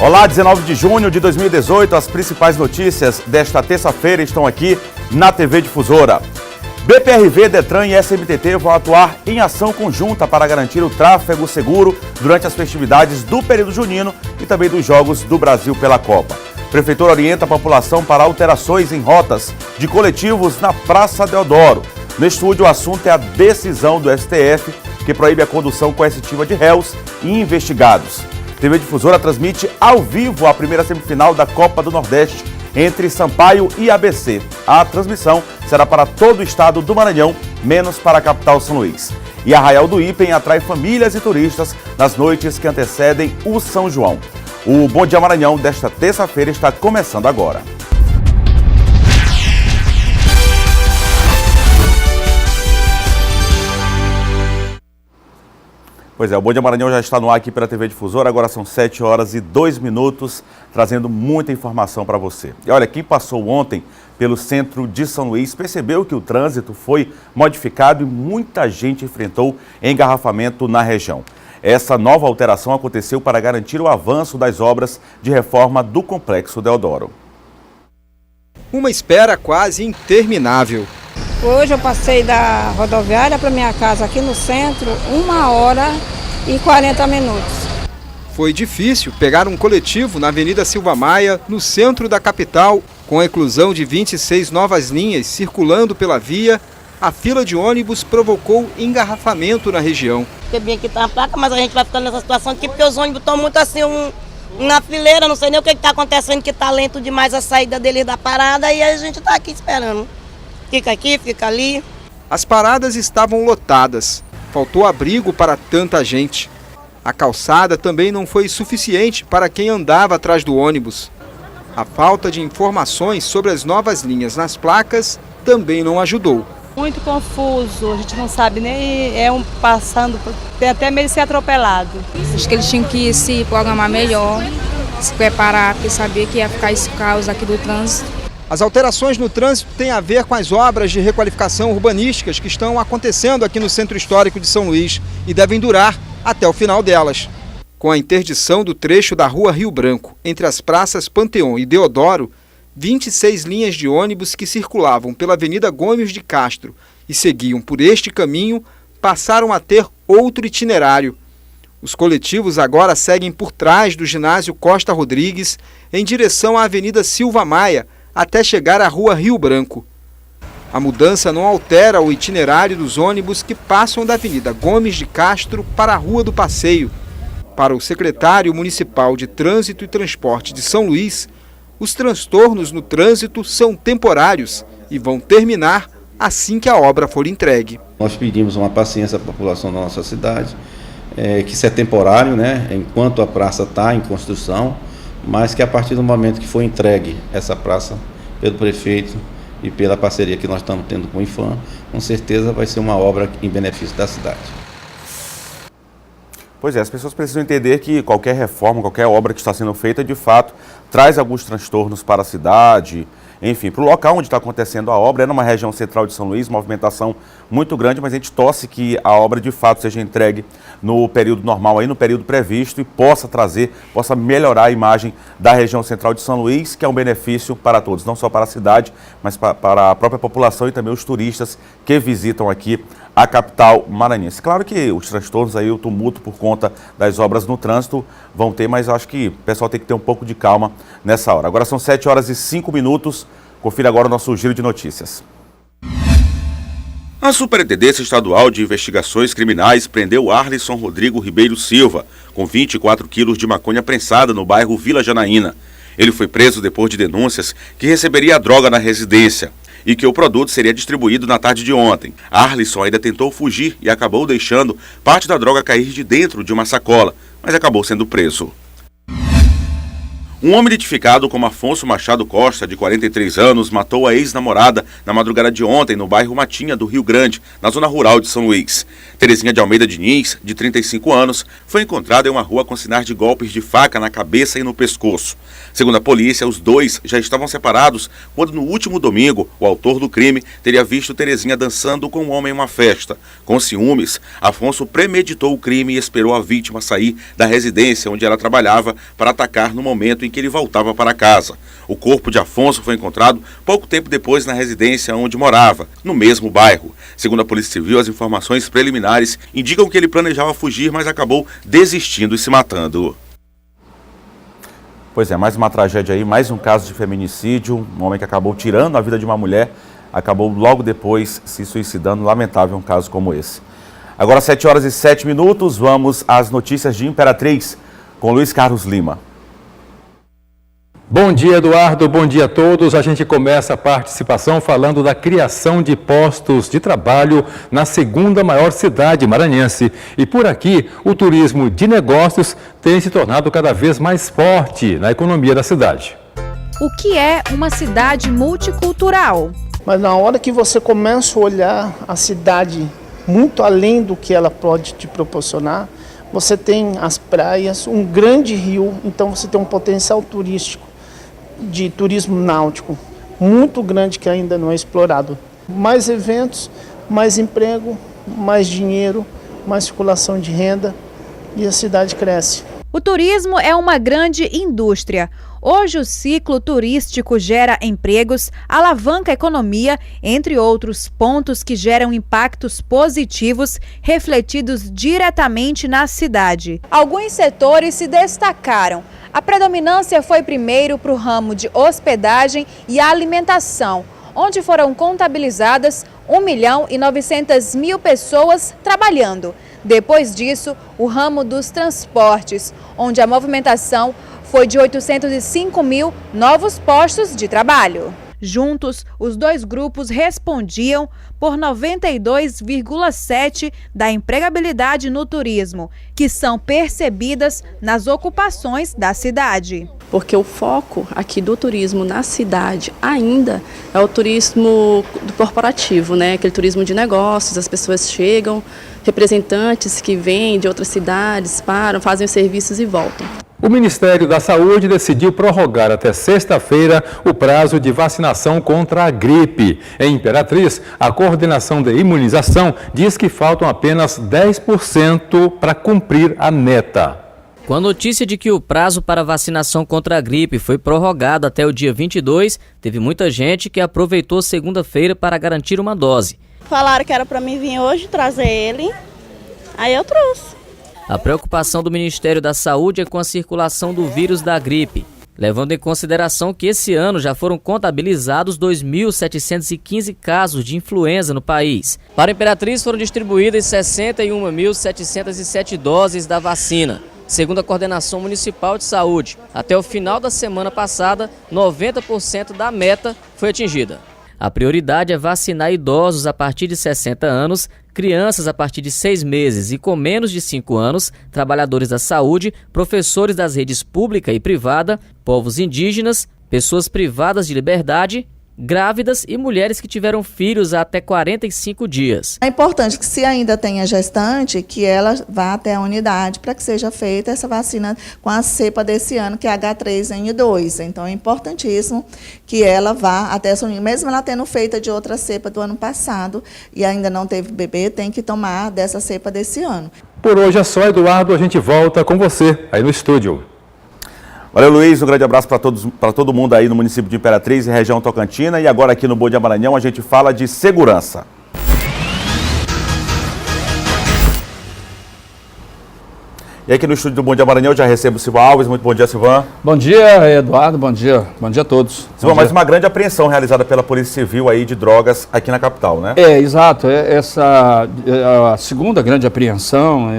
Olá, 19 de junho de 2018, as principais notícias desta terça-feira estão aqui na TV Difusora. BPRV, Detran e SMTT vão atuar em ação conjunta para garantir o tráfego seguro durante as festividades do período junino e também dos Jogos do Brasil pela Copa. Prefeitura orienta a população para alterações em rotas de coletivos na Praça Deodoro. No estúdio, o assunto é a decisão do STF, que proíbe a condução coercitiva de réus e investigados. TV Difusora transmite ao vivo a primeira semifinal da Copa do Nordeste entre Sampaio e ABC. A transmissão será para todo o estado do Maranhão, menos para a capital São Luís. E Arraial do Ipem atrai famílias e turistas nas noites que antecedem o São João. O Bom Dia Maranhão desta terça-feira está começando agora. Pois é, o Bom Dia Maranhão já está no ar aqui pela TV Difusora, agora são 7 horas e 2 minutos, trazendo muita informação para você. E olha, quem passou ontem pelo centro de São Luís percebeu que o trânsito foi modificado e muita gente enfrentou engarrafamento na região. Essa nova alteração aconteceu para garantir o avanço das obras de reforma do Complexo Deodoro. Uma espera quase interminável. Hoje eu passei da rodoviária para minha casa aqui no centro, 1h40. Foi difícil pegar um coletivo na Avenida Silva Maia, no centro da capital. Com a inclusão de 26 novas linhas circulando pela via, a fila de ônibus provocou engarrafamento na região. Porque bem aqui tá a placa, mas a gente vai ficando nessa situação aqui porque os ônibus estão muito assim, na fileira, não sei nem o que está acontecendo, que está lento demais a saída deles da parada e a gente está aqui esperando. Fica aqui, fica ali. As paradas estavam lotadas. Faltou abrigo para tanta gente. A calçada também não foi suficiente para quem andava atrás do ônibus. A falta de informações sobre as novas linhas nas placas também não ajudou. Muito confuso, a gente não sabe nem passando, tem até medo de ser atropelado. Acho que eles tinham que se programar melhor, se preparar, porque sabia que ia ficar esse caos aqui do trânsito. As alterações no trânsito têm a ver com as obras de requalificação urbanísticas que estão acontecendo aqui no Centro Histórico de São Luís e devem durar até o final delas. Com a interdição do trecho da Rua Rio Branco, entre as praças Panteão e Deodoro, 26 linhas de ônibus que circulavam pela Avenida Gomes de Castro e seguiam por este caminho passaram a ter outro itinerário. Os coletivos agora seguem por trás do ginásio Costa Rodrigues em direção à Avenida Silva Maia, até chegar à Rua Rio Branco. A mudança não altera o itinerário dos ônibus que passam da Avenida Gomes de Castro para a Rua do Passeio. Para o secretário municipal de Trânsito e Transporte de São Luís, os transtornos no trânsito são temporários e vão terminar assim que a obra for entregue. Nós pedimos uma paciência à população da nossa cidade, que isso é temporário, né, enquanto a praça está em construção, mas que a partir do momento que for entregue essa praça pelo prefeito e pela parceria que nós estamos tendo com o IFAM, com certeza vai ser uma obra em benefício da cidade. Pois é, as pessoas precisam entender que qualquer reforma, qualquer obra que está sendo feita, de fato, traz alguns transtornos para a cidade, enfim, para o local onde está acontecendo a obra. É numa região central de São Luís, movimentação muito grande, mas a gente torce que a obra de fato seja entregue no período normal, aí no período previsto, e possa melhorar a imagem da região central de São Luís, que é um benefício para todos, não só para a cidade, mas para a própria população e também os turistas que visitam aqui a capital maranhense. Claro que os transtornos aí, o tumulto por conta das obras no trânsito vão ter, mas eu acho que o pessoal tem que ter um pouco de calma nessa hora. Agora são 7 horas e 5 minutos. Confira agora o nosso giro de notícias. A Superintendência Estadual de Investigações Criminais prendeu Arlisson Rodrigo Ribeiro Silva, com 24 quilos de maconha prensada no bairro Vila Janaína. Ele foi preso depois de denúncias que receberia a droga na residência e que o produto seria distribuído na tarde de ontem. Arlisson ainda tentou fugir e acabou deixando parte da droga cair de dentro de uma sacola, mas acabou sendo preso. Um homem identificado como Afonso Machado Costa, de 43 anos, matou a ex-namorada na madrugada de ontem no bairro Matinha, do Rio Grande, na zona rural de São Luís. Terezinha de Almeida Diniz, de 35 anos, foi encontrada em uma rua com sinais de golpes de faca na cabeça e no pescoço. Segundo a polícia, os dois já estavam separados quando, no último domingo, o autor do crime teria visto Terezinha dançando com um homem em uma festa. Com ciúmes, Afonso premeditou o crime e esperou a vítima sair da residência onde ela trabalhava para atacar no momento em que ele voltava para casa. O corpo de Afonso foi encontrado pouco tempo depois na residência onde morava, no mesmo bairro. Segundo a Polícia Civil, as informações preliminares indicam que ele planejava fugir, mas acabou desistindo e se matando. Pois é, mais uma tragédia aí, mais um caso de feminicídio. Um homem que acabou tirando a vida de uma mulher, acabou logo depois se suicidando. Lamentável um caso como esse. Agora 7h07, vamos às notícias de Imperatriz, com Luiz Carlos Lima. Bom dia, Eduardo. Bom dia a todos. A gente começa a participação falando da criação de postos de trabalho na segunda maior cidade maranhense. E por aqui, o turismo de negócios tem se tornado cada vez mais forte na economia da cidade. O que é uma cidade multicultural? Mas na hora que você começa a olhar a cidade muito além do que ela pode te proporcionar, você tem as praias, um grande rio, então você tem um potencial turístico, de turismo náutico, muito grande que ainda não é explorado. Mais eventos, mais emprego, mais dinheiro, mais circulação de renda e a cidade cresce. O turismo é uma grande indústria. Hoje o ciclo turístico gera empregos, alavanca a economia, entre outros pontos que geram impactos positivos refletidos diretamente na cidade. Alguns setores se destacaram. A predominância foi primeiro para o ramo de hospedagem e alimentação, onde foram contabilizadas 1.900.000 pessoas trabalhando. Depois disso, o ramo dos transportes, onde a movimentação foi de 805.000 novos postos de trabalho. Juntos, os dois grupos respondiam por 92,7% da empregabilidade no turismo, que são percebidas nas ocupações da cidade. Porque o foco aqui do turismo na cidade ainda é o turismo corporativo, né? Aquele turismo de negócios, as pessoas chegam, representantes que vêm de outras cidades, param, fazem os serviços e voltam. O Ministério da Saúde decidiu prorrogar até sexta-feira o prazo de vacinação contra a gripe. Em Imperatriz, a coordenação de imunização diz que faltam apenas 10% para cumprir a meta. Com a notícia de que o prazo para vacinação contra a gripe foi prorrogado até o dia 22, teve muita gente que aproveitou segunda-feira para garantir uma dose. Falaram que era para mim vir hoje trazer ele, aí eu trouxe. A preocupação do Ministério da Saúde é com a circulação do vírus da gripe, levando em consideração que esse ano já foram contabilizados 2.715 casos de influenza no país. Para a Imperatriz foram distribuídas 61.707 doses da vacina, segundo a Coordenação Municipal de Saúde. Até o final da semana passada, 90% da meta foi atingida. A prioridade é vacinar idosos a partir de 60 anos, crianças a partir de 6 meses e com menos de 5 anos, trabalhadores da saúde, professores das redes pública e privada, povos indígenas, pessoas privadas de liberdade, grávidas e mulheres que tiveram filhos há até 45 dias. É importante que, se ainda tenha gestante, que ela vá até a unidade para que seja feita essa vacina com a cepa desse ano, que é H3N2. Então, é importantíssimo que ela vá até essa unidade. Mesmo ela tendo feita de outra cepa do ano passado e ainda não teve bebê, tem que tomar dessa cepa desse ano. Por hoje é só, Eduardo. A gente volta com você aí no estúdio. Valeu, Luiz. Um grande abraço para todo mundo aí no município de Imperatriz e região Tocantina. E agora aqui no Bom Dia Maranhão a gente fala de segurança. E aqui no estúdio do Bom Dia Maranhão eu já recebo o Silvan Alves. Muito bom dia, Silvan. Bom dia, Eduardo. Bom dia a todos. Silvan, mais uma grande apreensão realizada pela Polícia Civil aí de drogas aqui na capital, né? Exato. Essa é a segunda grande apreensão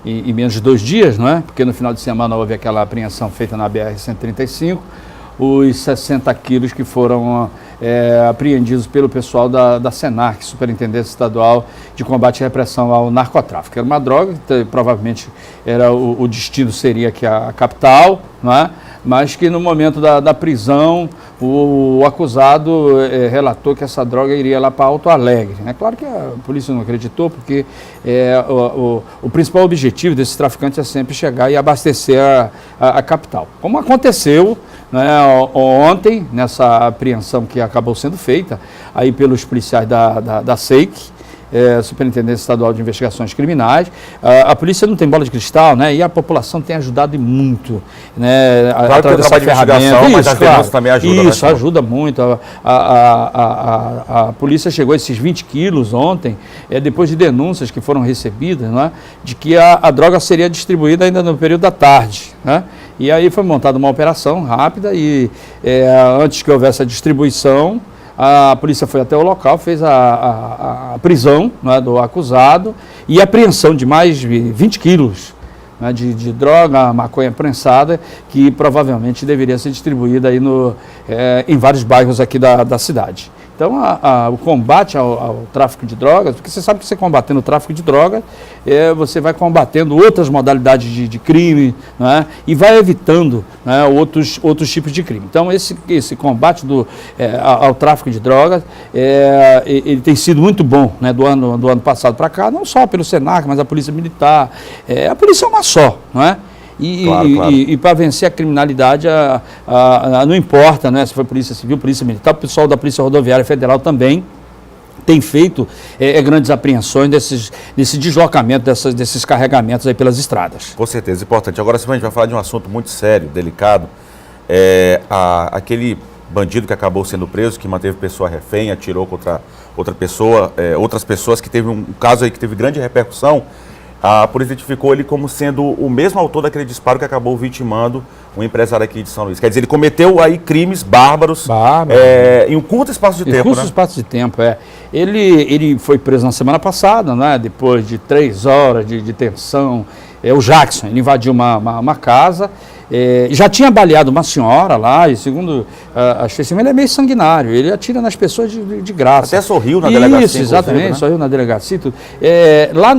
em menos de 2 dias, não é? Porque no final de semana houve aquela apreensão feita na BR-135, os 60 quilos que foram apreendidos pelo pessoal da SENARC, Superintendência Estadual de Combate e Repressão ao Narcotráfico. Era uma droga que provavelmente o destino seria aqui a capital, não é? mas que no momento da prisão o acusado relatou que essa droga iria lá para Alto Alegre. É claro que a polícia não acreditou, porque o principal objetivo desses traficantes é sempre chegar e abastecer a capital. Como aconteceu, né, ontem, nessa apreensão que acabou sendo feita aí pelos policiais da SEIC, Superintendência Estadual de Investigações Criminais. A polícia não tem bola de cristal, né? E a população tem ajudado muito, né? Claro através dessa ferramenta. Mas as denúncias também ajudam. Isso, ajuda muito. A polícia chegou a esses 20 quilos ontem, depois de denúncias que foram recebidas, né? De que a droga seria distribuída ainda no período da tarde, né? E aí foi montada uma operação rápida e antes que houvesse a distribuição, a polícia foi até o local, fez a prisão, né, do acusado e a apreensão de mais de 20 quilos, né, de droga, maconha prensada, que provavelmente deveria ser distribuída aí em vários bairros aqui da cidade. Então, o combate ao tráfico de drogas, porque você sabe que você combatendo o tráfico de drogas, você vai combatendo outras modalidades de crime, né, e vai evitando, né, outros tipos de crime. Então, esse combate ao tráfico de drogas, ele tem sido muito bom, né, do ano passado para cá, não só pelo Senac, mas a Polícia Militar. A polícia é uma só, não é? Claro. E para vencer a criminalidade, não importa, né, se foi Polícia Civil, Polícia Militar, o pessoal da Polícia Rodoviária Federal também tem feito grandes apreensões desse deslocamento, desses carregamentos aí pelas estradas. Com certeza, importante. Agora, Silvana, a gente vai falar de um assunto muito sério, delicado. Aquele bandido que acabou sendo preso, que manteve pessoa refém, atirou contra outra pessoa, outras pessoas, que teve um caso aí que teve grande repercussão. A polícia identificou ele como sendo o mesmo autor daquele disparo que acabou vitimando um empresário aqui de São Luís. Quer dizer, ele cometeu aí crimes bárbaros em um curto espaço de tempo, né? Em curto espaço de tempo, Ele foi preso na semana passada, né? Depois de 3 horas de detenção. O Jackson, ele invadiu uma casa, já tinha baleado uma senhora lá, e segundo as testemunhas, ele é meio sanguinário, ele atira nas pessoas de graça. Até sorriu na delegacia. Isso, exatamente, né? Sorriu na delegacia. Lá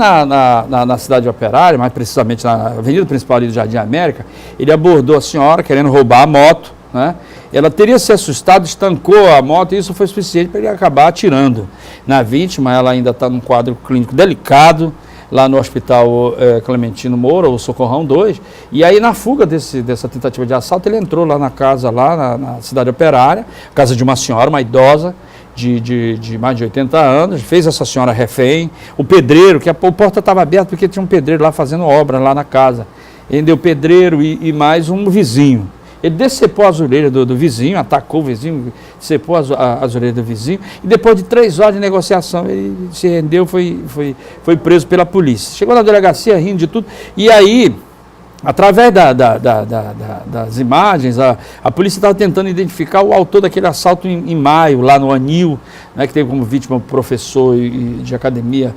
na cidade operária, mais precisamente na avenida principal ali do Jardim América, ele abordou a senhora querendo roubar a moto, né? Ela teria se assustado, estancou a moto e isso foi suficiente para ele acabar atirando na vítima. Ela ainda está num quadro clínico delicado, lá no Hospital Clementino Moura, o Socorrão 2, e aí na fuga dessa tentativa de assalto, ele entrou lá na casa, lá na cidade operária, casa de uma senhora, uma idosa, de mais de 80 anos, fez essa senhora refém, o pedreiro, que a porta estava aberta porque tinha um pedreiro lá fazendo obra lá na casa, ele deu pedreiro e mais um vizinho. Ele decepou as orelhas do vizinho, atacou o vizinho, decepou as orelhas do vizinho, e depois de 3 horas de negociação, ele se rendeu, foi preso pela polícia. Chegou na delegacia rindo de tudo, e aí, através das imagens, a polícia estava tentando identificar o autor daquele assalto em maio, lá no Anil, né, que teve como vítima o professor de academia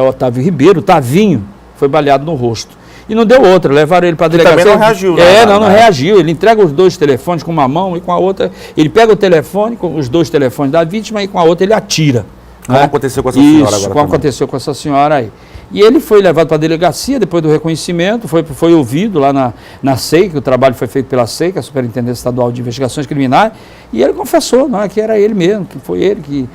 Otávio Ribeiro, Tavinho, foi baleado no rosto. E não deu outra, levaram ele para a delegacia. Também não reagiu, né? Não reagiu. Ele entrega os 2 telefones com uma mão e com a outra. Ele pega o telefone, com os 2 telefones da vítima, e com a outra ele atira. Como aconteceu com essa senhora agora? Como aconteceu com essa senhora aí. E ele foi levado para a delegacia, depois do reconhecimento, foi ouvido lá na SEIC, o trabalho foi feito pela SEIC, a Superintendência Estadual de Investigações Criminais, e ele confessou, não é, que era ele mesmo, que foi ele que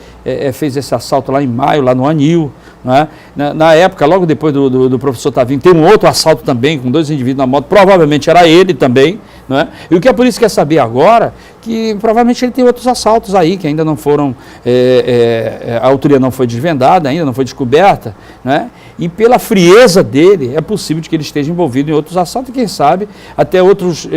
fez esse assalto lá em maio, lá no Anil. Não é? Na época, logo depois do professor Tavinho, tem um outro assalto também, com 2 indivíduos na moto, provavelmente era ele também. Não é? E o que a polícia quer saber agora, que provavelmente ele tem outros assaltos aí, que ainda não foram, a autoria não foi desvendada, ainda não foi descoberta, né? E pela frieza dele, é possível que ele esteja envolvido em outros assaltos, e quem sabe até outros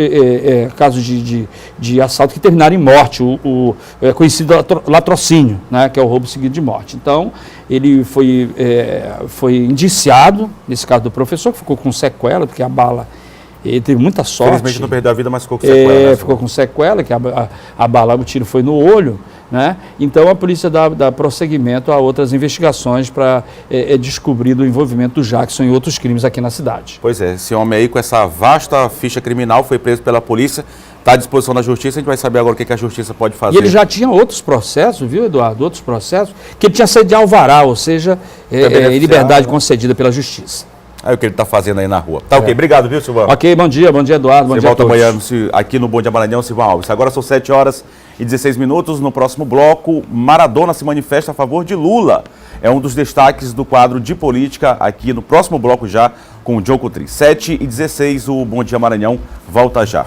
casos de assalto que terminaram em morte, o conhecido latrocínio, né? Que é o roubo seguido de morte. Então, ele foi indiciado, nesse caso do professor, que ficou com sequela, porque a bala... Ele teve muita sorte. Infelizmente não perdeu a vida, mas ficou com sequela. Né? Ficou com sequela, que a bala, o tiro foi no olho, né? Então a polícia dá prosseguimento a outras investigações para descobrir o envolvimento do Jackson em outros crimes aqui na cidade. Pois é, esse homem aí com essa vasta ficha criminal foi preso pela polícia, está à disposição da justiça, a gente vai saber agora o que a justiça pode fazer. E ele já tinha outros processos, viu, Eduardo? Outros processos, que ele tinha sede de alvará, ou seja, liberdade concedida pela justiça. Aí o que ele está fazendo aí na rua. Tá ok, obrigado, viu, Silvão? Ok, bom dia Eduardo, bom dia a todos. Você volta amanhã aqui no Bom Dia Maranhão, Silvão Alves. Agora são 7h16. No próximo bloco, Maradona se manifesta a favor de Lula. É um dos destaques do quadro de política aqui no próximo bloco já com o John Coutrin. 7h16, o Bom Dia Maranhão volta já.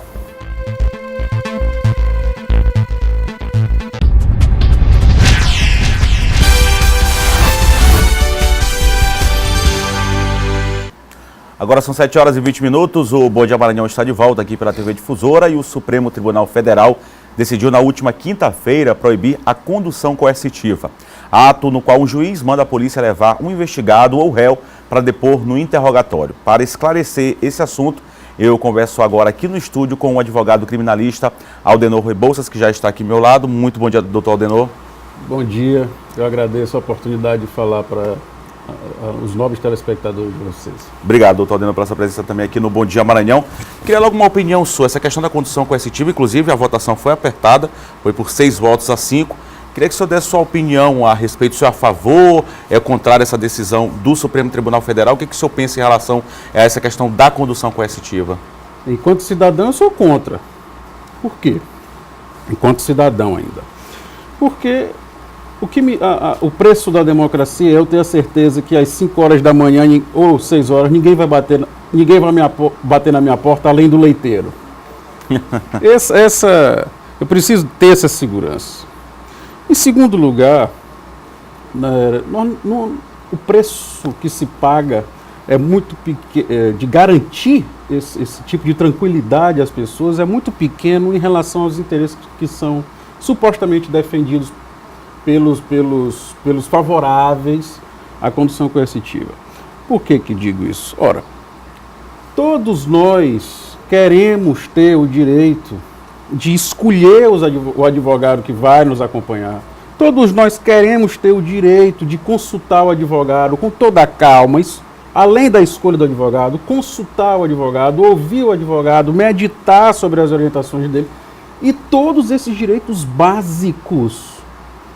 Agora são 7h20, o Bom Dia Maranhão está de volta aqui pela TV Difusora e o Supremo Tribunal Federal decidiu na última quinta-feira proibir a condução coercitiva. Ato no qual um juiz manda a polícia levar um investigado ou réu para depor no interrogatório. Para esclarecer esse assunto, eu converso agora aqui no estúdio com o advogado criminalista Aldenor Rebouças, que já está aqui ao meu lado. Muito bom dia, doutor Aldenor. Bom dia, eu agradeço a oportunidade de falar para os nobres telespectadores de vocês. Obrigado, doutor Aldenor, pela sua presença também aqui no Bom Dia Maranhão. Queria logo uma opinião sua, essa questão da condução coercitiva, inclusive a votação foi apertada, foi por 6 votos a 5. Queria que o senhor desse sua opinião a respeito, se é a favor, é contrário a essa decisão do Supremo Tribunal Federal. O que o senhor pensa em relação a essa questão da condução coercitiva? Enquanto cidadão, eu sou contra. Por quê? Enquanto cidadão ainda. Porque o preço da democracia é eu ter a certeza que às 5 horas da manhã ou 6 horas ninguém vai bater na minha porta além do leiteiro. Eu preciso ter essa segurança. Em segundo lugar, o preço que se paga é muito pequeno, de garantir esse tipo de tranquilidade às pessoas é muito pequeno em relação aos interesses que são supostamente defendidos pelos favoráveis à condução coercitiva. Por que digo isso? Ora, todos nós queremos ter o direito de escolher o advogado que vai nos acompanhar. Todos nós queremos ter o direito de consultar o advogado com toda a calma, além da escolha do advogado, consultar o advogado, ouvir o advogado, meditar sobre as orientações dele. E todos esses direitos básicos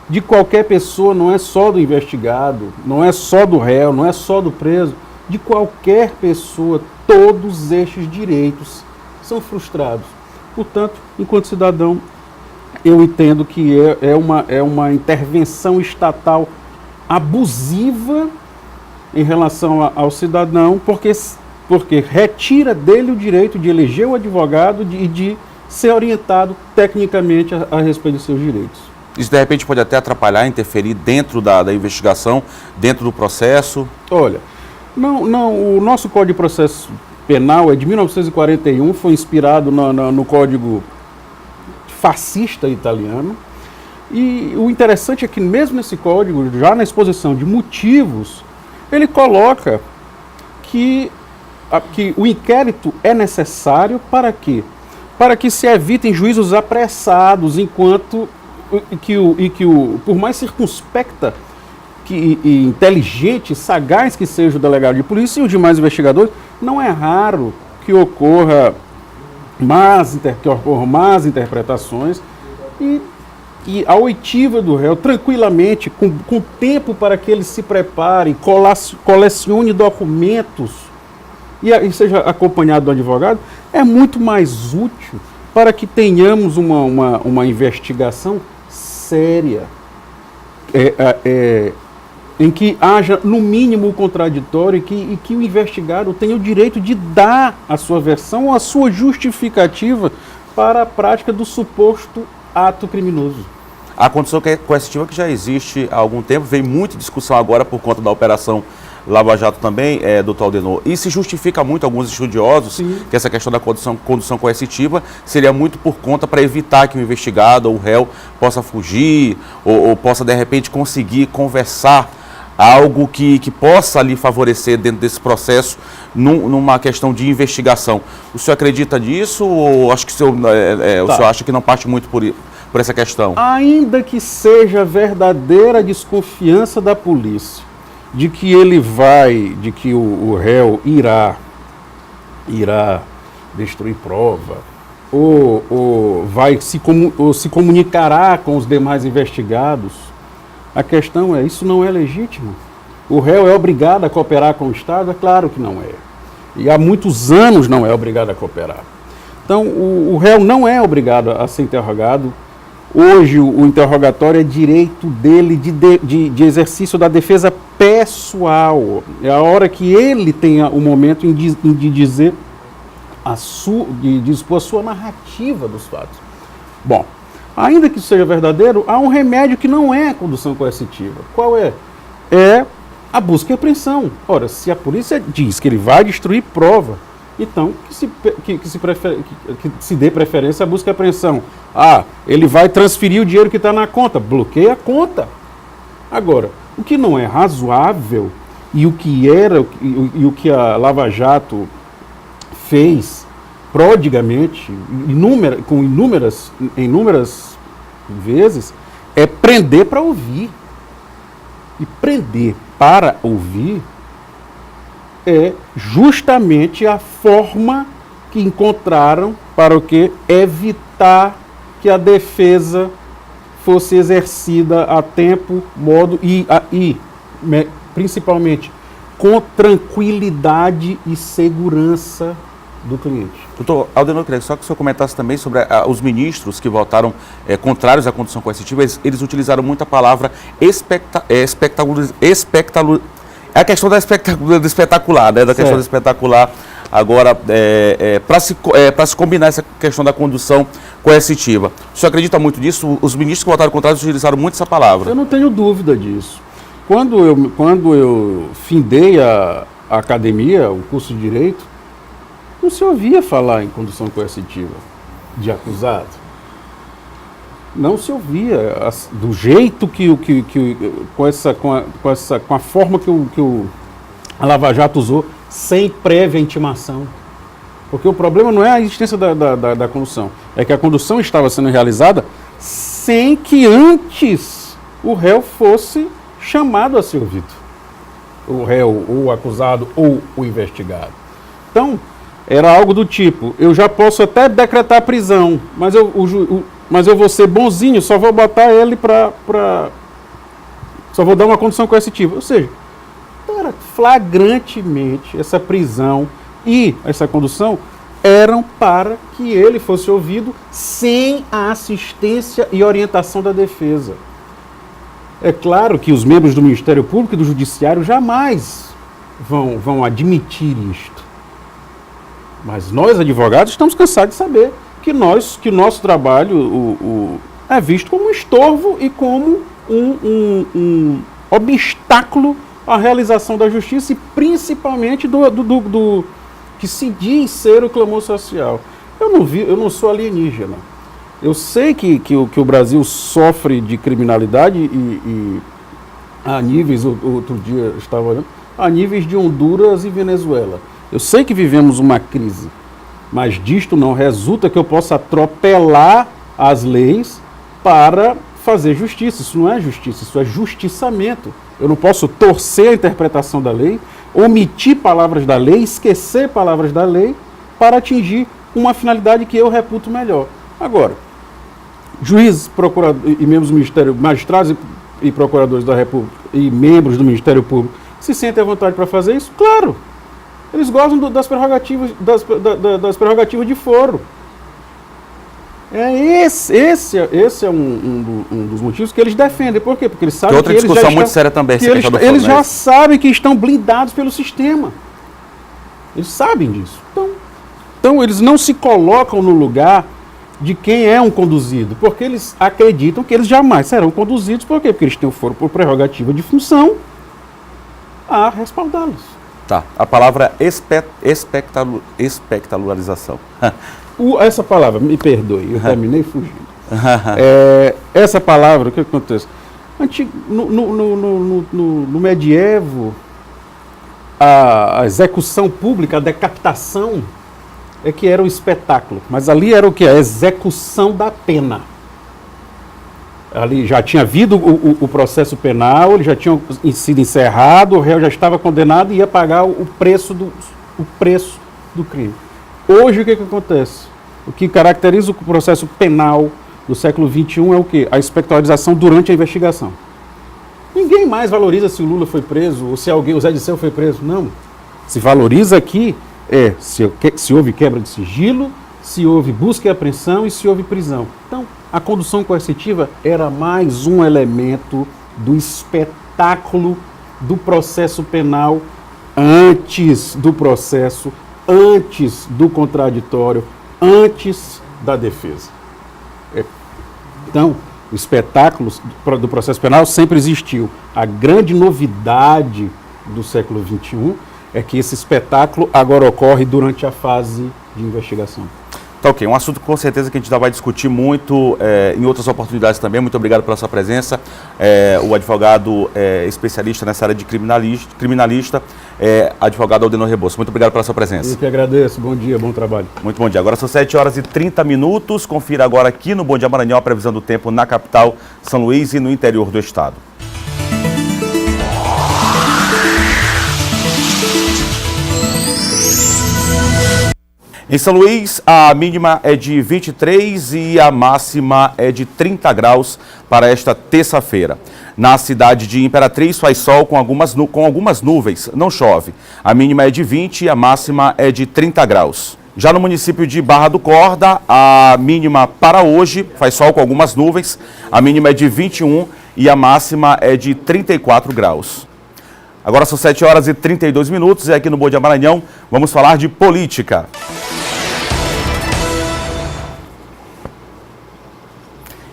de qualquer pessoa, não é só do investigado, não é só do réu, não é só do preso, de qualquer pessoa, todos estes direitos são frustrados. Portanto, enquanto cidadão, eu entendo que é uma intervenção estatal abusiva em relação ao cidadão, porque retira dele o direito de eleger o advogado e de ser orientado tecnicamente a respeito dos seus direitos. Isso, de repente, pode até atrapalhar, interferir dentro da investigação, dentro do processo? Olha, não, o nosso Código de Processo Penal é de 1941, foi inspirado no Código fascista italiano. E o interessante é que mesmo nesse código, já na exposição de motivos, ele coloca que o inquérito é necessário para quê? Para que se evitem juízos apressados, enquanto por mais circunspecta e inteligente, sagaz que seja o delegado de polícia e os demais investigadores, não é raro que ocorram más interpretações e a oitiva do réu, tranquilamente, com tempo para que ele se prepare, colecione documentos e seja acompanhado do advogado, é muito mais útil para que tenhamos uma investigação séria, em que haja, no mínimo, o contraditório e que o investigado tenha o direito de dar a sua versão ou a sua justificativa para a prática do suposto ato criminoso. A condição coercitiva que já existe há algum tempo, veio muita discussão agora por conta da Operação Lava Jato também, doutor Aldenor, e se justifica muito alguns estudiosos que essa questão da condução coercitiva seria muito por conta para evitar que o investigado ou o réu possa fugir ou possa, de repente, conseguir conversar algo que possa ali favorecer dentro desse processo numa questão de investigação. O senhor acredita nisso ou acho que o senhor acha que não parte muito por essa questão? Ainda que seja verdadeira desconfiança da polícia de que o réu irá destruir prova, ou se comunicará com os demais investigados, a questão isso não é legítimo. O réu é obrigado a cooperar com o Estado? É claro que não é. E há muitos anos não é obrigado a cooperar. Então, o réu não é obrigado a ser interrogado. Hoje, o interrogatório é direito dele de exercício da defesa pessoal. É a hora que ele tenha o momento de dizer de expor a sua narrativa dos fatos. Bom, ainda que isso seja verdadeiro, há um remédio que não é a condução coercitiva. Qual é? É a busca e apreensão. Ora, se a polícia diz que ele vai destruir prova, então que se dê preferência à busca e apreensão. Ah, ele vai transferir o dinheiro que está na conta. Bloqueia a conta. Agora, o que não é razoável e o que a Lava Jato fez prodigamente, inúmeras vezes, é prender para ouvir. E prender para ouvir é justamente a forma que encontraram para o que? Evitar que a defesa fosse exercida a tempo, modo e principalmente com tranquilidade e segurança do cliente. Doutor Aldenor, queria só que o senhor comentasse também sobre os ministros que votaram contrários à condução coercitiva. Eles utilizaram muito a palavra a questão da espetacular, né? Da questão da espetacular. Agora, para se combinar essa questão da condução coercitiva. O senhor acredita muito nisso? Os ministros que votaram contrários utilizaram muito essa palavra. Eu não tenho dúvida disso. Quando eu findei a academia, o curso de Direito, não se ouvia falar em condução coercitiva de acusado. Não se ouvia do jeito com a forma que a Lava Jato usou, sem prévia intimação. Porque o problema não é a existência da condução, é que a condução estava sendo realizada sem que antes o réu fosse chamado a ser ouvido. O réu, ou o acusado, ou o investigado. Então, era algo do tipo, eu já posso até decretar a prisão, mas eu vou ser bonzinho, só vou botar ele só vou dar uma condução coercitiva. Ou seja, era flagrantemente essa prisão e essa condução eram para que ele fosse ouvido sem a assistência e orientação da defesa. É claro que os membros do Ministério Público e do Judiciário jamais vão admitir isto. Mas nós, advogados, estamos cansados de saber que o nosso trabalho é visto como um estorvo e como um obstáculo à realização da justiça e principalmente do que se diz ser o clamor social. Eu não sou alienígena. Eu sei que o Brasil sofre de criminalidade e a níveis, outro dia eu estava olhando, a níveis de Honduras e Venezuela. Eu sei que vivemos uma crise, mas disto não resulta que eu possa atropelar as leis para fazer justiça. Isso não é justiça, isso é justiçamento. Eu não posso torcer a interpretação da lei, omitir palavras da lei, esquecer palavras da lei para atingir uma finalidade que eu reputo melhor. Agora, juízes, procuradores e membros do Ministério, magistrados e procuradores da República e membros do Ministério Público se sentem à vontade para fazer isso? Claro! Eles gostam das prerrogativas de foro. Esse é um dos motivos que eles defendem. Por quê? Porque eles sabem outra discussão muito séria também. Eles já sabem que estão blindados pelo sistema. Eles sabem disso. Então eles não se colocam no lugar de quem é um conduzido, porque eles acreditam que eles jamais serão conduzidos. Por quê? Porque eles têm o foro por prerrogativa de função a respaldá-los. Tá, a palavra espectacularização. Essa palavra, me perdoe, eu terminei fugindo. Essa palavra, o que acontece? No medievo, a execução pública, a decapitação, é que era o espetáculo. Mas ali era o que? A execução da pena. Ali já tinha havido o processo penal, ele já tinha sido encerrado, o réu já estava condenado e ia pagar o preço do crime. Hoje o que acontece? O que caracteriza o processo penal do século XXI é o quê? A espectralização durante a investigação. Ninguém mais valoriza se o Lula foi preso ou se alguém, o Zé Dirceu foi preso. Não. Se valoriza aqui se houve quebra de sigilo, se houve busca e apreensão e se houve prisão. Então, a condução coercitiva era mais um elemento do espetáculo do processo penal antes do processo, antes do contraditório, antes da defesa. Então, o espetáculo do processo penal sempre existiu. A grande novidade do século XXI é que esse espetáculo agora ocorre durante a fase de investigação. Tá ok, um assunto com certeza que a gente ainda vai discutir muito em outras oportunidades também. Muito obrigado pela sua presença. O advogado especialista nessa área de criminalista, advogado Aldenor Rebouças. Muito obrigado pela sua presença. Eu que agradeço. Bom dia, bom trabalho. Muito bom dia. Agora são 7h30. Confira agora aqui no Bom Dia Maranhão a previsão do tempo na capital, São Luís e no interior do estado. Em São Luís, a mínima é de 23 e a máxima é de 30 graus para esta terça-feira. Na cidade de Imperatriz faz sol com algumas nuvens, não chove. A mínima é de 20 e a máxima é de 30 graus. Já no município de Barra do Corda, a mínima para hoje faz sol com algumas nuvens. A mínima é de 21 e a máxima é de 34 graus. Agora são 7h32 e aqui no Bom Dia Maranhão vamos falar de política.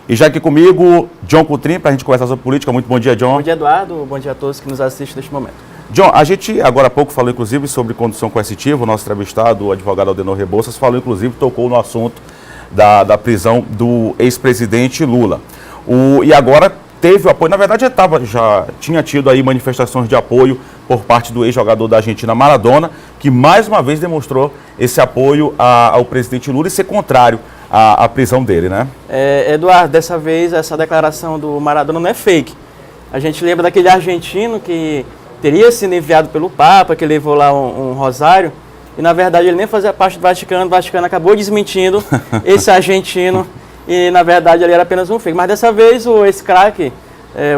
E já aqui comigo, John Coutrin, para a gente conversar sobre política. Muito bom dia, John. Bom dia, Eduardo. Bom dia a todos que nos assistem neste momento. John, a gente agora há pouco falou, inclusive, sobre condução coercitiva. O nosso entrevistado, o advogado Aldenor Rebouças, falou, inclusive, tocou no assunto da prisão do ex-presidente Lula. E agora teve o apoio, na verdade já tinha tido aí manifestações de apoio por parte do ex-jogador da Argentina, Maradona, que mais uma vez demonstrou esse apoio ao presidente Lula e ser contrário à prisão dele, né? Eduardo, dessa vez essa declaração do Maradona não é fake. A gente lembra daquele argentino que teria sido enviado pelo Papa, que levou lá um rosário, e na verdade ele nem fazia parte do Vaticano. O Vaticano acabou desmentindo esse argentino, e na verdade ele era apenas um fake. Mas dessa vez esse craque,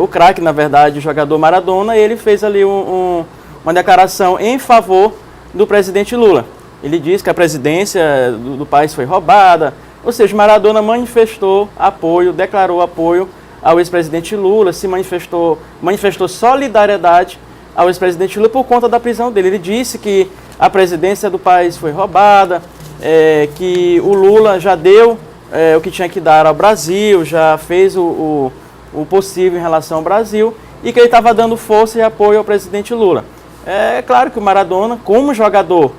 o craque, na verdade, o jogador Maradona, ele fez ali uma declaração em favor do presidente Lula. Ele disse que a presidência do país foi roubada, ou seja, Maradona manifestou apoio, declarou apoio ao ex-presidente Lula, se manifestou solidariedade ao ex-presidente Lula por conta da prisão dele. Ele disse que a presidência do país foi roubada, que o Lula já deu o que tinha que dar ao Brasil, já fez o possível em relação ao Brasil, e que ele estava dando força e apoio ao presidente Lula. É claro que o Maradona, como jogador,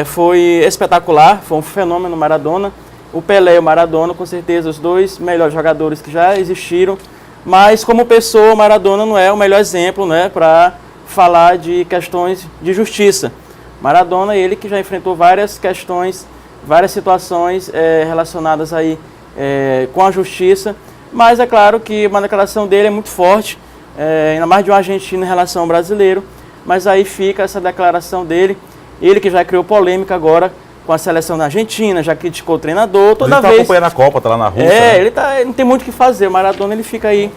foi espetacular, foi um fenômeno Maradona. O Pelé e o Maradona, com certeza, os dois melhores jogadores que já existiram, mas como pessoa, o Maradona não é o melhor exemplo, né, para falar de questões de justiça. Maradona, ele que já enfrentou várias questões, várias situações relacionadas aí com a justiça, mas é claro que uma declaração dele é muito forte, ainda mais de um argentino em relação ao brasileiro, mas aí fica essa declaração dele, ele que já criou polêmica agora com a seleção da Argentina, já criticou o treinador, toda vez... Ele está acompanhando a Copa, está lá na Rússia. Né? Ele não tem muito o que fazer, o Maradona ele fica aí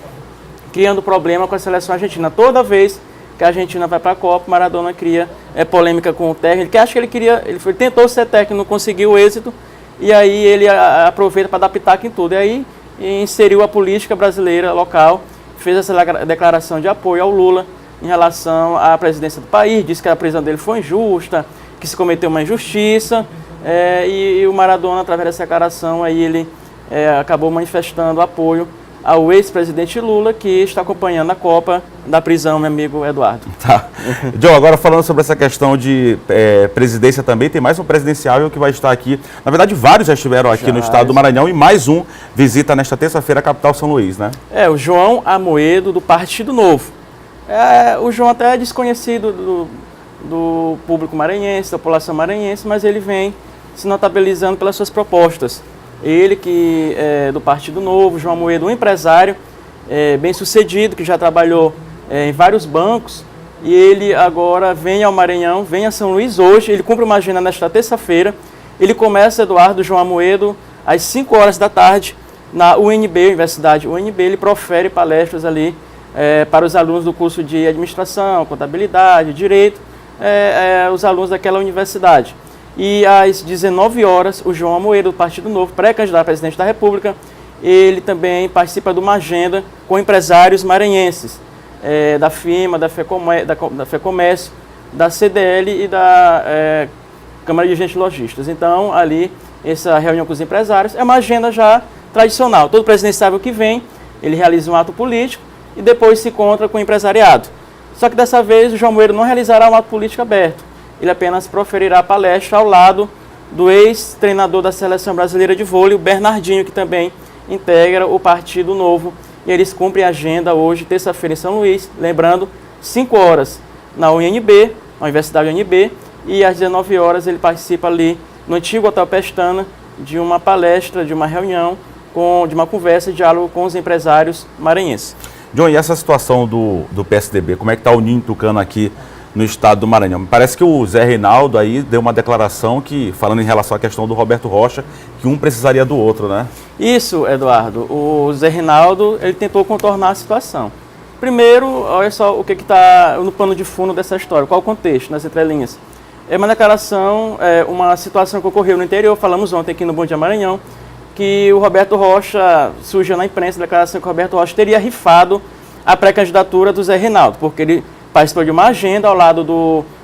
criando problema com a seleção argentina. Toda vez que a Argentina vai para a Copa, o Maradona cria polêmica com o técnico, que acha que ele tentou ser técnico, não conseguiu êxito, e aí ele aproveita para dar pitaco em tudo. E aí inseriu a política brasileira local, fez essa declaração de apoio ao Lula em relação à presidência do país, disse que a prisão dele foi injusta, que se cometeu uma injustiça, e o Maradona, através dessa declaração, aí ele acabou manifestando apoio ao ex-presidente Lula, que está acompanhando a Copa da prisão, meu amigo Eduardo. Tá. John, agora falando sobre essa questão de presidência também, tem mais um presidenciável que vai estar aqui. Na verdade, vários já estiveram aqui no estado do Maranhão e mais um visita nesta terça-feira a capital São Luís, né? O João Amoedo, do Partido Novo. O João até é desconhecido do público maranhense, da população maranhense, mas ele vem se notabilizando pelas suas propostas. Ele que é do Partido Novo, João Amoedo, um empresário bem sucedido, que já trabalhou em vários bancos, e ele agora vem ao Maranhão, vem a São Luís hoje, ele cumpre uma agenda nesta terça-feira. Ele começa, Eduardo, João Amoedo, às 5 horas da tarde, na UNB, Universidade UNB, ele profere palestras ali para os alunos do curso de administração, contabilidade, direito, os alunos daquela universidade. E às 19 horas, o João Amoedo, do Partido Novo, pré-candidato a presidente da República, ele também participa de uma agenda com empresários maranhenses, da FIMA, da FEComércio, da CDL e da Câmara de Agentes Lojistas. Então, ali, essa reunião com os empresários é uma agenda já tradicional. Todo presidenciável que vem, ele realiza um ato político e depois se encontra com o empresariado. Só que dessa vez o João Amoedo não realizará um ato político aberto. Ele apenas proferirá palestra ao lado do ex-treinador da Seleção Brasileira de Vôlei, o Bernardinho, que também integra o Partido Novo. E eles cumprem a agenda hoje, terça-feira, em São Luís, lembrando, 5 horas na UNB, na Universidade UNB, e às 19 horas ele participa ali no antigo Hotel Pestana de uma palestra, de uma reunião, de uma conversa, diálogo com os empresários maranhenses. John, e essa situação do PSDB, como é que está o Ninho Tucano aqui no estado do Maranhão? Parece que o Zé Reinaldo aí deu uma declaração falando em relação à questão do Roberto Rocha, que um precisaria do outro, né? Isso, Eduardo. O Zé Reinaldo, ele tentou contornar a situação. Primeiro, olha só o que está no pano de fundo dessa história, qual o contexto, nas entrelinhas. É uma declaração, uma situação que ocorreu no interior, falamos ontem aqui no Bom Dia Maranhão, que o Roberto Rocha, surgiu na imprensa a declaração que o Roberto Rocha teria rifado a pré-candidatura do Zé Reinaldo, porque ele participou de uma agenda ao lado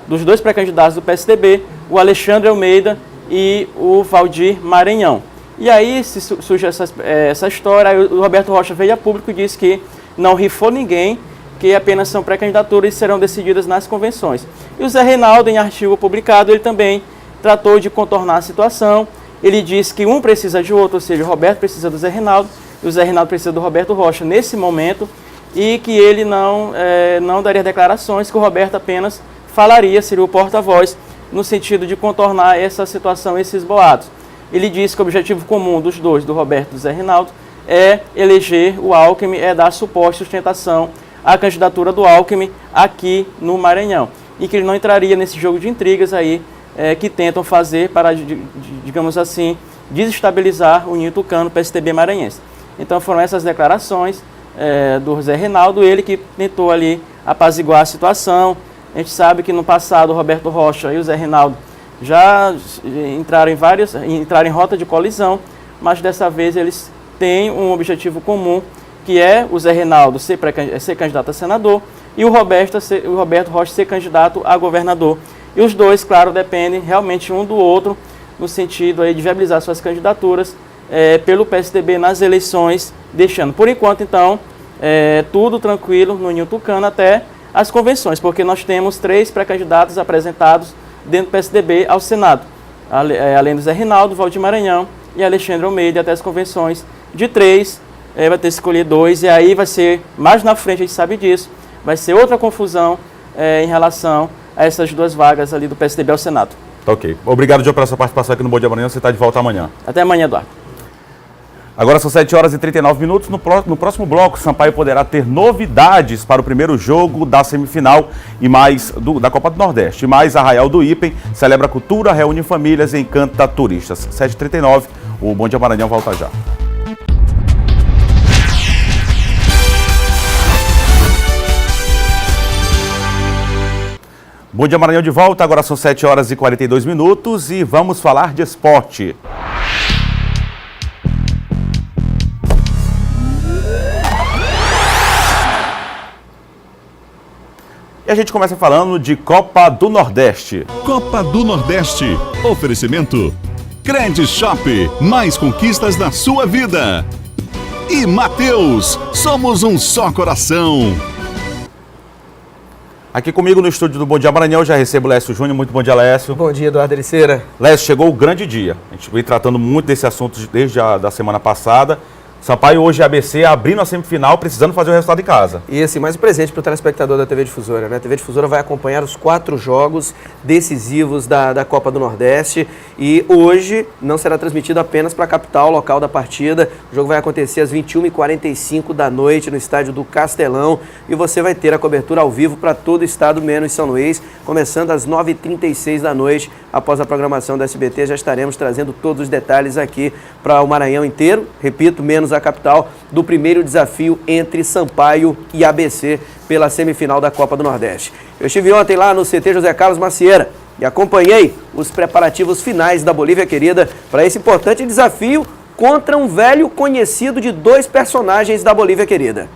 dos dois pré-candidatos do PSDB, o Alexandre Almeida e o Valdir Maranhão. E aí surge essa história, aí o Roberto Rocha veio a público e disse que não rifou ninguém, que apenas são pré-candidaturas e serão decididas nas convenções. E o Zé Reinaldo, em artigo publicado, ele também tratou de contornar a situação. Ele disse que um precisa de outro, ou seja, o Roberto precisa do Zé Reinaldo e o Zé Reinaldo precisa do Roberto Rocha nesse momento, e que ele não daria declarações, que o Roberto apenas falaria, seria o porta-voz, no sentido de contornar essa situação, esses boatos. Ele disse que o objetivo comum dos dois, do Roberto e do Zé Reinaldo, é eleger o Alckmin, é dar suporte e sustentação à candidatura do Alckmin aqui no Maranhão. E que ele não entraria nesse jogo de intrigas aí que tentam fazer para, digamos assim, desestabilizar o Ninho Tucano, PSDB maranhense. Então foram essas declarações do Zé Reinaldo, ele que tentou ali apaziguar a situação. A gente sabe que no passado o Roberto Rocha e o Zé Reinaldo já entraram em rota de colisão, mas dessa vez eles têm um objetivo comum, que é o Zé Reinaldo ser candidato a senador e o Roberto Rocha ser candidato a governador. E os dois, claro, dependem realmente um do outro, no sentido aí de viabilizar suas candidaturas pelo PSDB nas eleições deste ano. Por enquanto, então, tudo tranquilo no Ninho Tucano até as convenções, porque nós temos 3 pré-candidatos apresentados dentro do PSDB ao Senado, além do Zé Reinaldo, Valdir Maranhão e Alexandre Almeida, até as convenções de 3, vai ter que escolher 2, e aí vai ser, mais na frente, a gente sabe disso, vai ser outra confusão em relação a essas 2 vagas ali do PSDB ao Senado. Tá ok. Obrigado, João, pela sua participação aqui no Bom Dia Maranhão. Você está de volta amanhã. Até amanhã, Eduardo. Agora são 7 horas e 39 minutos. No próximo bloco, Sampaio poderá ter novidades para o primeiro jogo da semifinal da Copa do Nordeste. Mais Arraial do Ipem celebra cultura, reúne famílias e encanta turistas. 7h39, o Bom Dia Maranhão volta já. Bom Dia Maranhão de volta, agora são 7 horas e 42 minutos e vamos falar de esporte. E a gente começa falando de Copa do Nordeste. Copa do Nordeste. Oferecimento Cred Shop. Mais conquistas na sua vida. E Mateus. Somos um só coração. Aqui comigo no estúdio do Bom Dia Maranhão, já recebo o Lécio Júnior. Muito bom dia, Lécio. Bom dia, Eduardo Ericeira. Lécio, chegou o grande dia. A gente vem tratando muito desse assunto desde a semana passada. Sampaio hoje ABC abrindo a semifinal, precisando fazer o resultado em casa. E assim, mais um presente para o telespectador da TV Difusora, né? A TV Difusora vai acompanhar os 4 jogos decisivos da Copa do Nordeste e hoje não será transmitido apenas para a capital, local da partida. O jogo vai acontecer às 21h45 da noite no estádio do Castelão e você vai ter a cobertura ao vivo para todo o estado, menos São Luís, começando às 9h36 da noite. Após a programação da SBT, já estaremos trazendo todos os detalhes aqui para o Maranhão inteiro. Repito, menos à capital do primeiro desafio entre Sampaio e ABC pela semifinal da Copa do Nordeste. Eu estive ontem lá no CT José Carlos Macieira e acompanhei os preparativos finais da Bolívia Querida para esse importante desafio contra um velho conhecido de dois personagens da Bolívia Querida.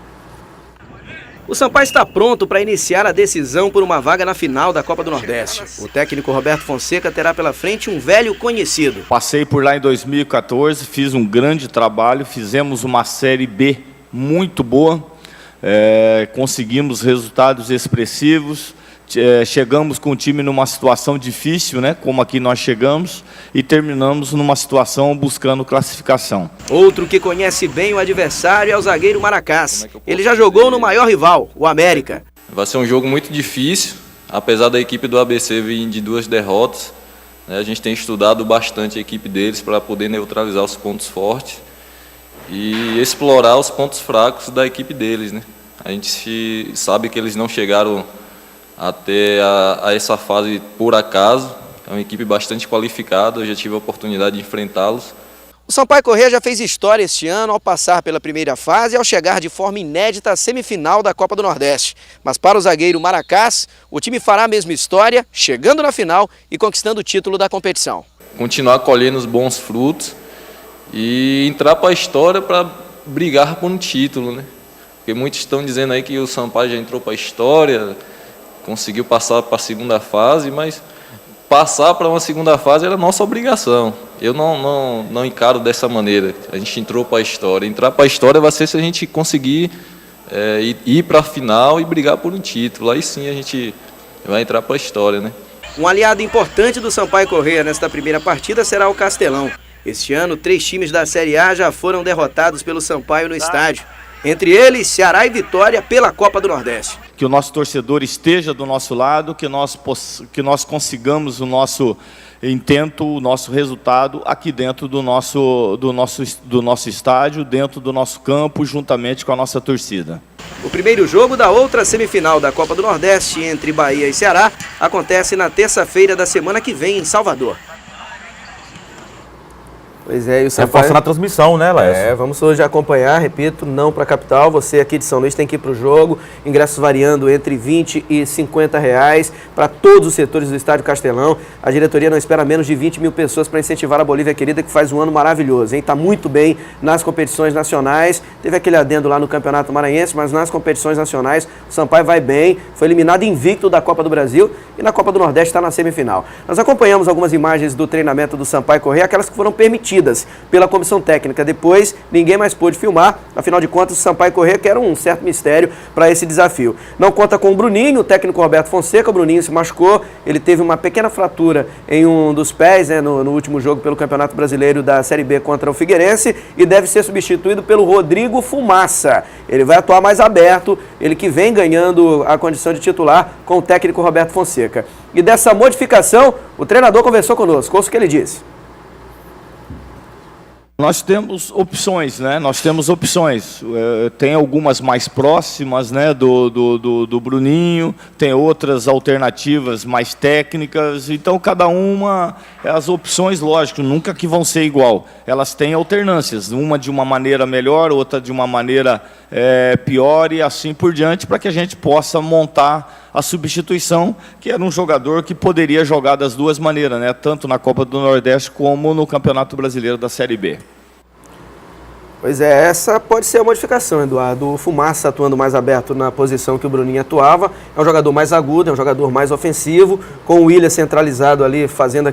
O Sampaio está pronto para iniciar a decisão por uma vaga na final da Copa do Nordeste. O técnico Roberto Fonseca terá pela frente um velho conhecido. Passei por lá em 2014, fiz um grande trabalho, fizemos uma Série B muito boa, conseguimos resultados expressivos, chegamos com o time numa situação difícil, né, como aqui nós chegamos, e terminamos numa situação buscando classificação. Outro que conhece bem o adversário é o zagueiro Maracás. Ele já jogou no maior rival, o América. Vai ser um jogo muito difícil, apesar da equipe do ABC vir de 2 derrotas. Né, a gente tem estudado bastante a equipe deles para poder neutralizar os pontos fortes e explorar os pontos fracos da equipe deles, né? A gente sabe que eles não chegaram até a essa fase por acaso. É uma equipe bastante qualificada, eu já tive a oportunidade de enfrentá-los. O Sampaio Corrêa já fez história este ano ao passar pela primeira fase e ao chegar de forma inédita à semifinal da Copa do Nordeste. Mas para o zagueiro Maracás, o time fará a mesma história, chegando na final e conquistando o título da competição. Continuar colhendo os bons frutos e entrar para a história para brigar por um título, né? Porque muitos estão dizendo aí que o Sampaio já entrou para a história, conseguiu passar para a segunda fase, mas passar para uma segunda fase era nossa obrigação. Eu não encaro dessa maneira. A gente entrou para a história. Entrar para a história vai ser se a gente conseguir ir para a final e brigar por um título. Aí sim a gente vai entrar para a história, né? Um aliado importante do Sampaio Corrêa nesta primeira partida será o Castelão. Este ano, 3 times da Série A já foram derrotados pelo Sampaio no estádio. Entre eles, Ceará e Vitória pela Copa do Nordeste. Que o nosso torcedor esteja do nosso lado, que nós consigamos o nosso intento, o nosso resultado aqui dentro do nosso estádio, dentro do nosso campo, juntamente com a nossa torcida. O primeiro jogo da outra semifinal da Copa do Nordeste entre Bahia e Ceará acontece na terça-feira da semana que vem em Salvador. Pois é, e o Sampaio... Reforça na transmissão, né, Laércio? Vamos hoje acompanhar, repito, não para a capital. Você aqui de São Luís tem que ir para o jogo. Ingressos variando entre R$20 e R$50 para todos os setores do Estádio Castelão. A diretoria não espera menos de 20 mil pessoas para incentivar a Bolívia Querida, que faz um ano maravilhoso, hein? Está muito bem nas competições nacionais. Teve aquele adendo lá no Campeonato Maranhense, mas nas competições nacionais o Sampaio vai bem. Foi eliminado invicto da Copa do Brasil e na Copa do Nordeste está na semifinal. Nós acompanhamos algumas imagens do treinamento do Sampaio Corrêa, aquelas que foram permitidas pela comissão técnica. Depois, ninguém mais pôde filmar. Afinal de contas, o Sampaio Corrêa quer um certo mistério para esse desafio. Não conta com o Bruninho, o técnico Roberto Fonseca. O Bruninho se machucou. Ele teve uma pequena fratura em um dos pés, né, no último jogo pelo Campeonato Brasileiro da Série B contra o Figueirense, e deve ser substituído pelo Rodrigo Fumaça. Ele vai atuar mais aberto, ele que vem ganhando a condição de titular com o técnico Roberto Fonseca. E dessa modificação, o treinador conversou conosco. Ouça o que ele disse. Nós temos opções, né? Nós temos opções. Tem algumas mais próximas, né, do Bruninho, tem outras alternativas mais técnicas. Então, cada uma, as opções, lógico, nunca que vão ser igual. Elas têm alternâncias, uma de uma maneira melhor, outra de uma maneira pior e assim por diante, para que a gente possa montar a substituição, que era um jogador que poderia jogar das duas maneiras, né? Tanto na Copa do Nordeste como no Campeonato Brasileiro da Série B. Pois é, essa pode ser a modificação, Eduardo. O Fumaça atuando mais aberto na posição que o Bruninho atuava. É um jogador mais agudo, é um jogador mais ofensivo, com o Willian centralizado ali, fazendo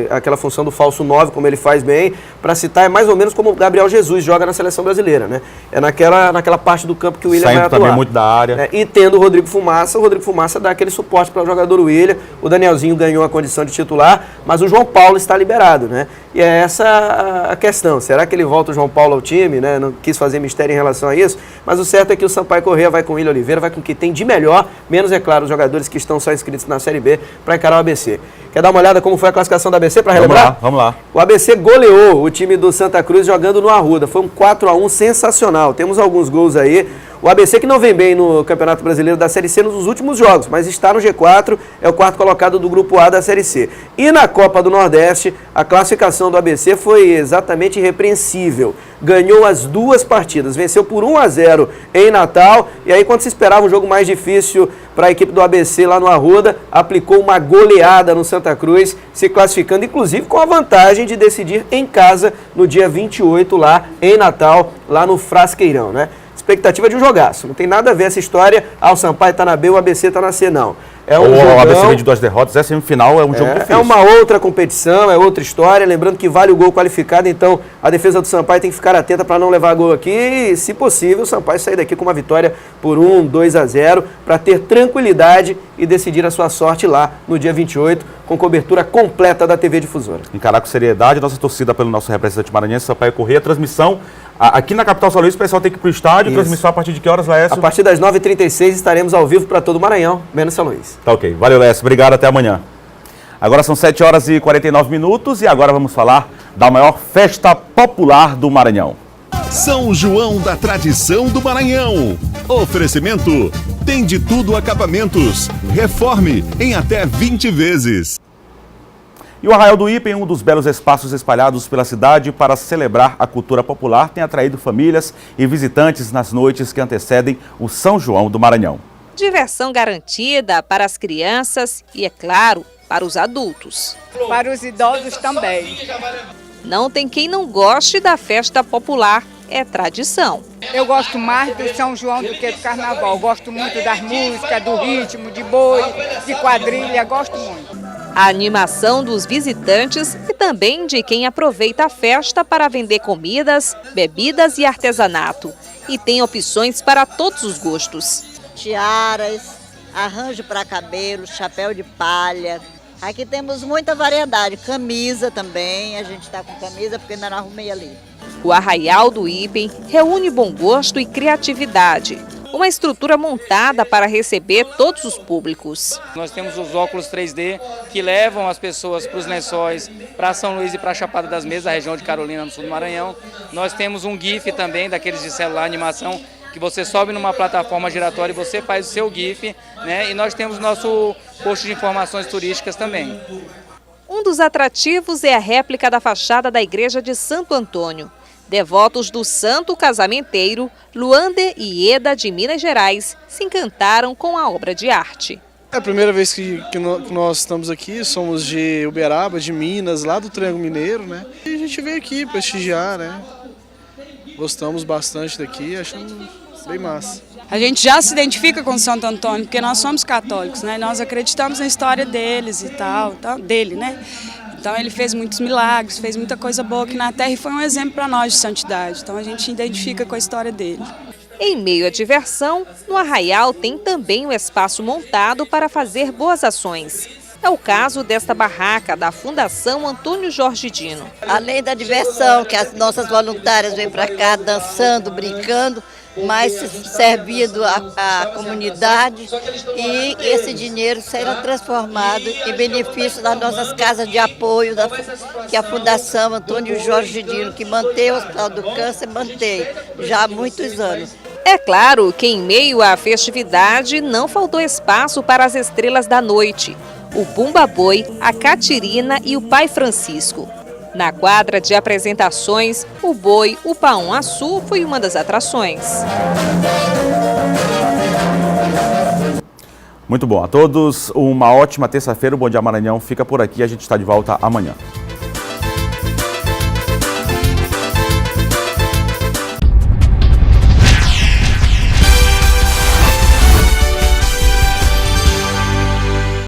aquela função do falso 9, como ele faz bem. Para citar, é mais ou menos como o Gabriel Jesus joga na seleção brasileira, né? É naquela parte do campo que o Willian vai atuar. Também muito da área. E tendo o Rodrigo Fumaça dá aquele suporte para o jogador Willian. O Danielzinho ganhou a condição de titular, mas o João Paulo está liberado, né? E é essa a questão. Será que ele volta o João Paulo ao time? Né? Não quis fazer mistério em relação a isso, mas o certo é que o Sampaio Corrêa vai com o Willian Oliveira, vai com o que tem de melhor, menos, é claro, os jogadores que estão só inscritos na Série B para encarar o ABC. Quer dar uma olhada como foi a classificação do ABC para relembrar? Vamos lá. O ABC goleou o time do Santa Cruz jogando no Arruda. Foi um 4-1 sensacional. Temos alguns gols aí. O ABC que não vem bem no Campeonato Brasileiro da Série C nos últimos jogos, mas está no G4, é o quarto colocado do Grupo A da Série C. E na Copa do Nordeste, a classificação do ABC foi exatamente irrepreensível. Ganhou as 2 partidas, venceu por 1-0 em Natal, e aí quando se esperava um jogo mais difícil para a equipe do ABC lá no Arruda, aplicou uma goleada no Santa Cruz, se classificando inclusive com a vantagem de decidir em casa no dia 28 lá em Natal, lá no Frasqueirão, né? Expectativa de um jogaço, não tem nada a ver essa história, o Sampaio está na B, o ABC está na C, não. É um jogão, o ABC vem de 2 derrotas, essa semifinal é um jogo difícil. É uma outra competição, é outra história, lembrando que vale o gol qualificado, então a defesa do Sampaio tem que ficar atenta para não levar gol aqui e, se possível, o Sampaio sair daqui com uma vitória por 2-0, para ter tranquilidade e decidir a sua sorte lá no dia 28, com cobertura completa da TV Difusora. Encarar com seriedade, nossa torcida pelo nosso representante maranhense, Sampaio Corrêa, transmissão aqui na capital São Luís, o pessoal tem que ir para o estádio. Isso. Transmissão a partir de que horas, Laércio? A partir das 9h36 estaremos ao vivo para todo o Maranhão, menos São Luís. Tá ok. Valeu, Laércio. Obrigado, até amanhã. Agora são 7h49 e agora vamos falar da maior festa popular do Maranhão. São João da Tradição do Maranhão. Oferecimento: tem de tudo acabamentos. Reforme em até 20 vezes. E o Arraial do Ipen, um dos belos espaços espalhados pela cidade para celebrar a cultura popular, tem atraído famílias e visitantes nas noites que antecedem o São João do Maranhão. Diversão garantida para as crianças e, é claro, para os adultos. Para os idosos também. Não tem quem não goste da festa popular, é tradição. Eu gosto mais do São João do que do Carnaval. Gosto muito das músicas, do ritmo, de boi, de quadrilha, gosto muito. A animação dos visitantes e também de quem aproveita a festa para vender comidas, bebidas e artesanato. E tem opções para todos os gostos. Tiaras, arranjo para cabelo, chapéu de palha. Aqui temos muita variedade, camisa também, a gente está com camisa porque ainda não arrumei ali. O Arraial do Ipen reúne bom gosto e criatividade. Uma estrutura montada para receber todos os públicos. Nós temos os óculos 3D que levam as pessoas para os lençóis, para São Luís e para a Chapada das Mesas, a região de Carolina, no sul do Maranhão. Nós temos um GIF também, daqueles de celular, animação, que você sobe numa plataforma giratória e você faz o seu GIF, né? E nós temos nosso posto de informações turísticas também. Um dos atrativos é a réplica da fachada da Igreja de Santo Antônio. Devotos do santo casamenteiro, Luander e Ieda de Minas Gerais, se encantaram com a obra de arte. É a primeira vez que nós estamos aqui, somos de Uberaba, de Minas, lá do Triângulo Mineiro, né? E a gente veio aqui prestigiar, né? Gostamos bastante daqui, achamos bem massa. A gente já se identifica com Santo Antônio, porque nós somos católicos, né? Nós acreditamos na história deles e tal, dele, né? Então ele fez muitos milagres, fez muita coisa boa aqui na terra e foi um exemplo para nós de santidade. Então a gente se identifica com a história dele. Em meio à diversão, no Arraial tem também um espaço montado para fazer boas ações. É o caso desta barraca da Fundação Antônio Jorge Dino. Além da diversão, que as nossas voluntárias vêm para cá dançando, brincando, mas servindo a comunidade e esse dinheiro será transformado em benefício das nossas casas de apoio, que a Fundação Antônio Jorge Dino, que mantém o Hospital do Câncer, mantém já há muitos anos. É claro que em meio à festividade não faltou espaço para as estrelas da noite. O Bumba Boi, a Catirina e o Pai Francisco. Na quadra de apresentações, o boi, o Paon Açu, foi uma das atrações. Muito bom. A todos, uma ótima terça-feira. O Bom Dia Maranhão fica por aqui. A gente está de volta amanhã.